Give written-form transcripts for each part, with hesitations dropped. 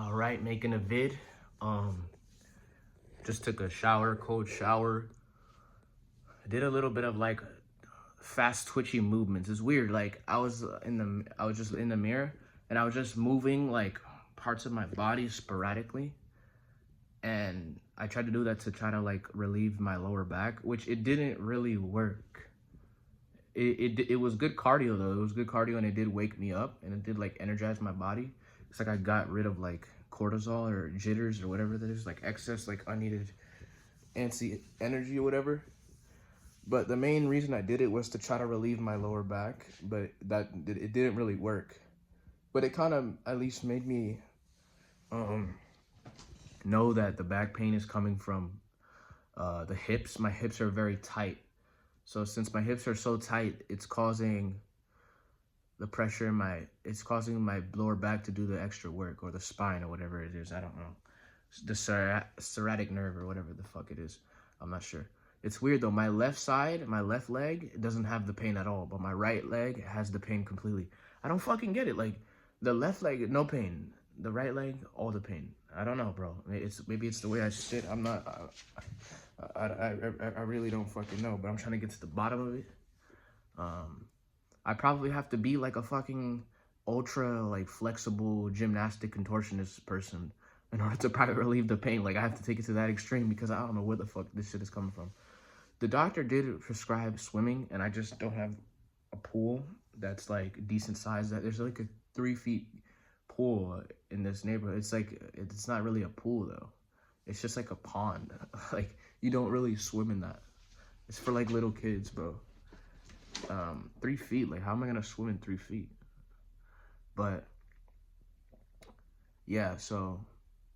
All right, making a vid. Um, just took a shower, cold shower. I did a little bit of like fast twitchy movements. It's weird. Like I was just in the mirror and I was just moving like parts of my body sporadically. And I tried to do that to try to like relieve my lower back, which it didn't really work. It was good cardio though. It was good cardio and it did wake me up and it did like energize my body. It's like I got rid of like cortisol or jitters or whatever that is, like excess like unneeded antsy energy or whatever. But the main reason I did it was to try to relieve my lower back, but it didn't really work. But it kind of at least made me um know that the back pain is coming from the hips. My hips are very tight. So since my hips are so tight, it's causing the pressure in it's causing my lower back to do the extra work, or the spine or whatever it is. I don't know. The sciatic nerve or whatever the fuck it is. I'm not sure. It's weird though. My left side, my left leg, it doesn't have the pain at all, but my right leg has the pain completely. I don't fucking get it. Like the left leg, no pain. The right leg, all the pain. I don't know, bro. Maybe it's the way I sit. I'm not. I really don't fucking know, but I'm trying to get to the bottom of it. I probably have to be like a fucking ultra like flexible gymnastic contortionist person in order to probably relieve the pain. Like I have to take it to that extreme because I don't know where the fuck this shit is coming from. The doctor did prescribe swimming, and I just don't have a pool that's like decent size. That there's like a 3 feet pool in this neighborhood. It's like it's not really a pool though. It's just like a pond. Like you don't really swim in that. It's for like little kids, bro. 3 feet. Like how am I gonna swim in 3 feet? But yeah, so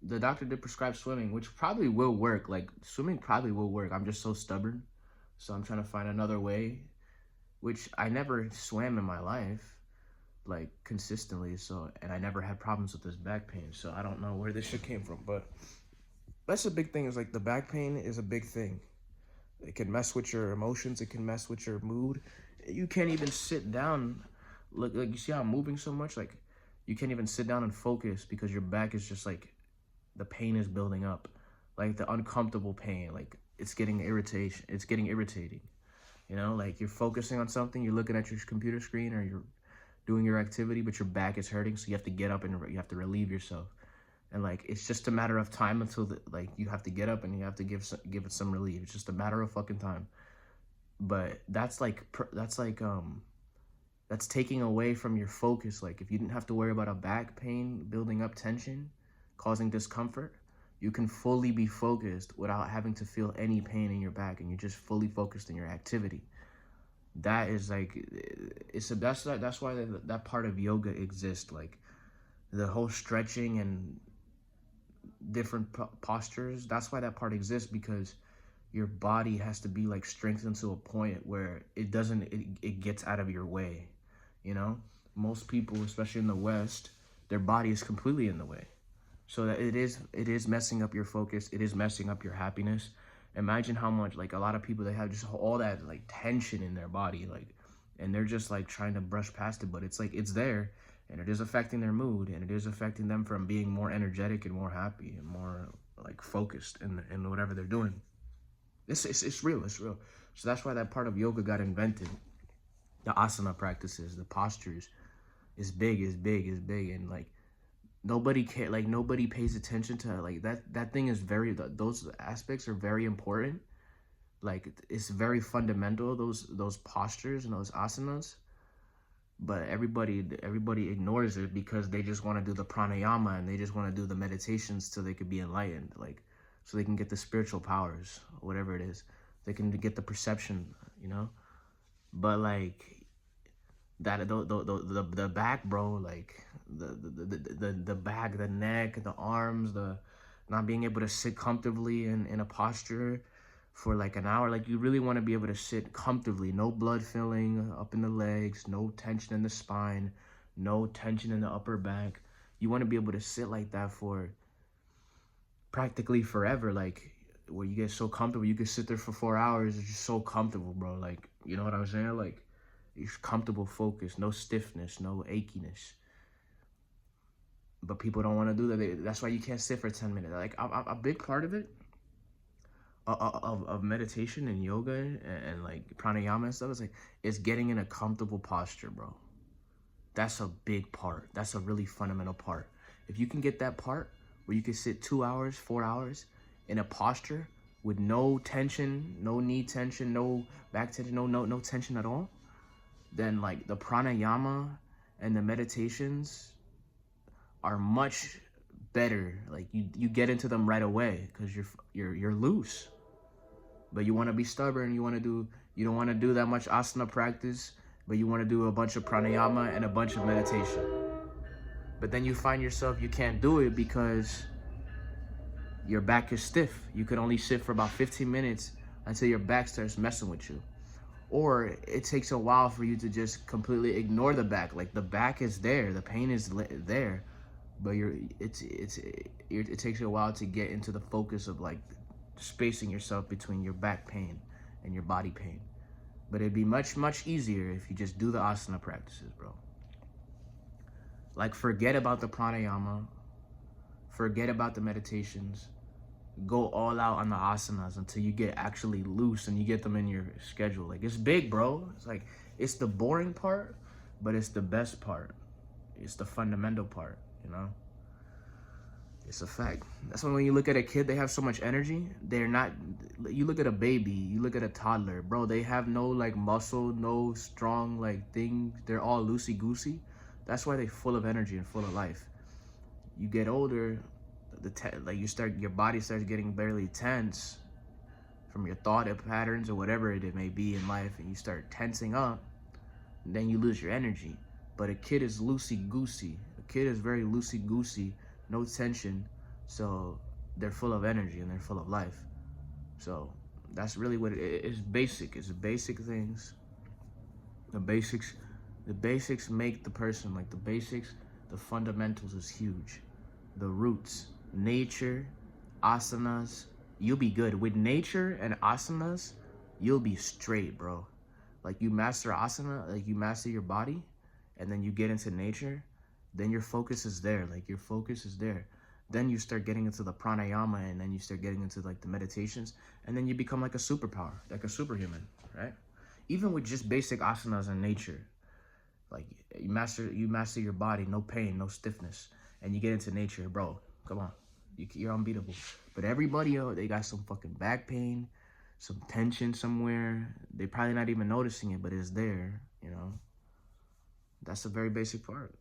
the doctor did prescribe swimming, which probably will work. Like swimming probably will work. I'm just so stubborn. So I'm trying to find another way, which I never swam in my life, like consistently. So, and I never had problems with this back pain. So I don't know where this shit came from, but that's a big thing. Is like the back pain is a big thing. It can mess with your emotions. It can mess with your mood. You can't even sit down. Look, like you see how I'm moving so much? Like you can't even sit down and focus because your back is just like, the pain is building up. Like the uncomfortable pain, like it's getting irritation. It's getting irritating. You know, like you're focusing on something, you're looking at your computer screen or you're doing your activity, but your back is hurting. So you have to get up and you have to relieve yourself. And like, it's just a matter of time until like you have to get up and you have to give it some relief. It's just a matter of fucking time. But that's taking away from your focus. Like if you didn't have to worry about a back pain building up tension, causing discomfort, you can fully be focused without having to feel any pain in your back, and you're just fully focused in your activity. That is like, that's why that part of yoga exists. Like the whole stretching and different postures. That's why that part exists, because your body has to be like strengthened to a point where it gets out of your way. You know, most people, especially in the West, their body is completely in the way. So that it is messing up your focus. It is messing up your happiness. Imagine how much, like a lot of people, they have just all that like tension in their body, like, and they're just like trying to brush past it, but it's like, it's there, and it is affecting their mood, and it is affecting them from being more energetic and more happy and more like focused in whatever they're doing. It's real. It's real. So that's why that part of yoga got invented. The asana practices, the postures, is big, and like nobody pays attention to like that thing is those aspects are very important. Like it's very fundamental, those postures and those asanas. But everybody ignores it because they just want to do the pranayama and they just want to do the meditations so they could be enlightened, like so they can get the spiritual powers, whatever it is. They can get the perception, you know. But like that the back, bro, like the back, the neck, the arms, the not being able to sit comfortably in a posture for like an hour. Like you really want to be able to sit comfortably, no blood filling up in the legs, no tension in the spine, no tension in the upper back. You want to be able to sit like that for practically forever, like where you get so comfortable you can sit there for 4 hours. It's just so comfortable, bro. Like, you know what I'm saying? Like you're comfortable, focused, no stiffness, no achiness. But people don't want to do that. That's why you can't sit for 10 minutes. Like a big part of it, of meditation and yoga and like pranayama and stuff, is like, it's getting in a comfortable posture, bro. That's a big part. That's a really fundamental part. If you can get that part where you can sit 2 hours, 4 hours in a posture with no tension, no knee tension, no back tension, no tension at all, then like the pranayama and the meditations are much better. Like you get into them right away because you're loose. But you want to be stubborn. You don't want to do that much asana practice, but you want to do a bunch of pranayama and a bunch of meditation. But then you find yourself you can't do it because your back is stiff. You can only sit for about 15 minutes until your back starts messing with you. Or it takes a while for you to just completely ignore the back. Like the back is there, the pain is there, but it takes you a while to get into the focus of like spacing yourself between your back pain and your body pain. But it'd be much easier if you just do the asana practices, bro. Like forget about the pranayama, forget about the meditations, go all out on the asanas until you get actually loose and you get them in your schedule. Like it's big, bro. It's like, it's the boring part, but it's the best part. It's the fundamental part, you know? It's a fact. That's when you look at a kid, they have so much energy. They're not, you look at a baby, you look at a toddler, bro, they have no like muscle, no strong like thing. They're all loosey-goosey. That's why they're full of energy and full of life. You get older, your body starts getting barely tense from your thought patterns or whatever it may be in life, and you start tensing up, and then you lose your energy. But a kid is loosey-goosey. A kid is very loosey-goosey, no tension, so they're full of energy and they're full of life. So that's really what it is. Basic. It's basic things. The basics make the person. Like the basics, the fundamentals is huge. The roots, nature, asanas, you'll be good. With nature and asanas, you'll be straight, bro. Like you master asana, like you master your body, and then you get into nature, then your focus is there. Like your focus is there. Then you start getting into the pranayama, and then you start getting into like the meditations, and then you become like a superpower, like a superhuman, right? Even with just basic asanas in nature, like you master your body, no pain, no stiffness, and you get into nature, bro. Come on, you're unbeatable. But everybody, they got some fucking back pain, some tension somewhere. They probably not even noticing it, but it's there, you know. That's a very basic part.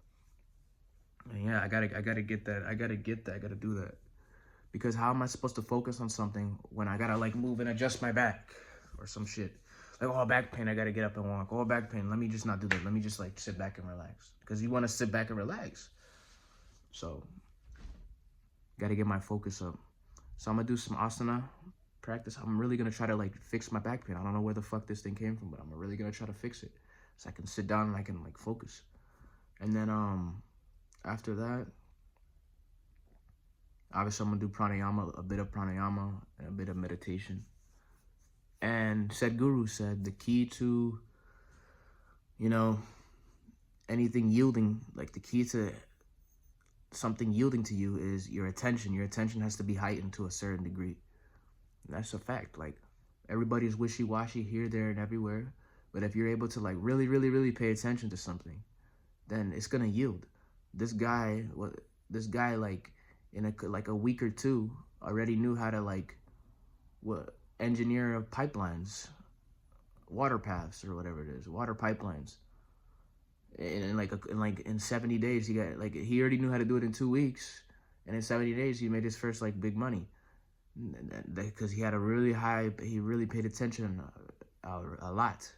And yeah, I gotta get that. I gotta do that. Because how am I supposed to focus on something when I gotta like move and adjust my back or some shit? Like, oh, back pain, I gotta get up and walk. Oh, back pain, let me just not do that. Let me just like sit back and relax. Because you wanna sit back and relax. So, gotta get my focus up. So I'm gonna do some asana practice. I'm really gonna try to like fix my back pain. I don't know where the fuck this thing came from, but I'm really gonna try to fix it. So I can sit down and I can like focus. And then after that, obviously I'm gonna do pranayama, a bit of pranayama and a bit of meditation. And Sadhguru said the key to, you know, anything yielding, like the key to something yielding to you is your attention. Your attention has to be heightened to a certain degree. And that's a fact. Like everybody's wishy-washy here, there, and everywhere. But if you're able to like really pay attention to something, then it's gonna yield. This guy like in a week or two already knew how to like engineer pipelines, water paths or whatever it is, water pipelines. In 70 days, he already knew how to do it in 2 weeks, and in 70 days he made his first like big money, because he really paid attention a lot,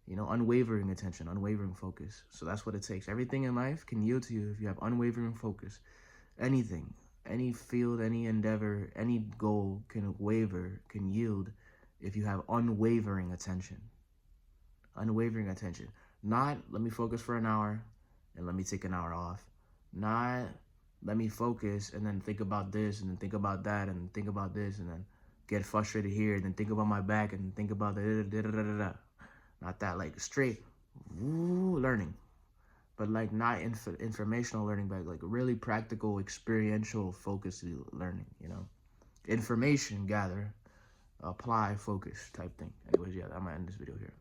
you know, unwavering attention, unwavering focus. So that's what it takes. Everything in life can yield to you if you have unwavering focus. Anything, any field, any endeavor, any goal can yield if you have unwavering attention. Unwavering attention. Not let me focus for an hour and let me take an hour off. Not let me focus and then think about this and then think about that and think about this and then get frustrated here and then think about my back and think about the da-da-da-da-da. Not that, like straight learning. but like not informational learning, but like really practical, experiential, focused learning, you know? Information gather, apply, focus type thing. Anyways, yeah, I'm gonna end this video here.